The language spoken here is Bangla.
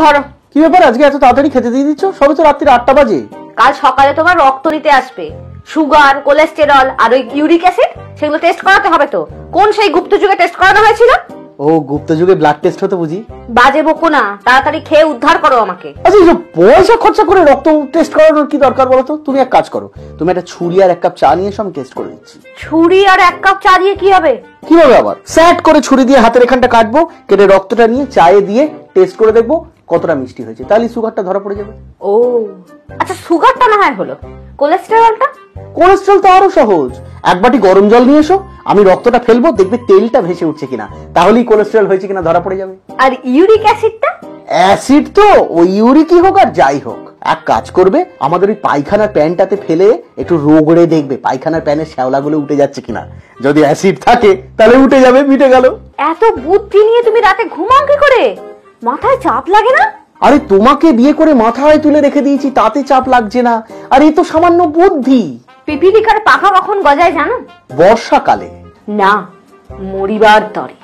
ধরো। কি ব্যাপার আজকে এত তাড়াতাড়ি খেতে দিয়ে দিচ্ছ? সবে তো রাত্রি 8টা বাজে। কাল সকালে তোমার রক্ত নিতে আসবে, সুগার, কোলেস্টেরল আর ওই ইউরিক অ্যাসিড সেগুলো টেস্ট করাতে হবে তো। কোন সেই গুপ্ত যুগে টেস্ট করানো হয়েছিল? ও গুপ্ত যুগে ব্লাড টেস্ট হতো বুঝি? বাজে বকো না, তাড়াতাড়ি খেয়ে উদ্ধার করো আমাকে। আচ্ছা এই পয়সা খরচা করে রক্ত টেস্ট করানোর কি দরকার বলো তো? তুমি এক কাজ করো, তুমি একটা ছুরি আর 1 কাপ চা নিয়ে এসো, আমি টেস্ট করে দিচ্ছি। ছুরি আর 1 কাপ চা দিয়ে কি হবে? কি হবে আবার? স্যাট করে ছুরি দিয়ে হাতের এখানটা কাটবো, কেটে রক্তটা নিয়ে চায়ে দিয়ে টেস্ট করে দেখবো কতটা মিষ্টি হয়েছে, তাহলে সুগারটা ধরা পড়ে যাবে। ও আচ্ছা, সুগারটা না হয় হলো, কোলেস্টেরলটা? কোলেস্ট্রল তো আরো সহজ। 1 বাটি গরম জল নিয়ে এসো, আমি রক্তটা ফেলবো, দেখবে তেলটা ভেসে উঠছে কিনা, তাহলেই কোলেস্ট্রল হয়েছে কিনা ধরা পড়ে যাবে। আর ইউরিক অ্যাসিডটা? অ্যাসিড তো ওই ইউরিকই হোক আর যাই হোক, এক কাজ করবে, আমাদের ওই পায়খানার প্যানটাতে ফেলে একটু রোগড়ে দেখবে পায়খানার প্যানের শ্যাওলাগুলো উঠে যাচ্ছে কিনা। যদি অ্যাসিড থাকে তাহলে উঠে যাবে, মিটে গেল। এত বুদ্ধি নিয়ে তুমি রাতে ঘুমাও কি করে? মাথায় চাপ লাগে না? আরে তোমাকে বিয়ে করে মাথায় তুলে রেখে দিয়েছি, তাতে চাপ লাগছে না। আর এই তো সামান্য বুদ্ধি। পিপিলিকার পাখা কখন গজায় জানো? বর্ষাকালে। না, মরিবার তরে।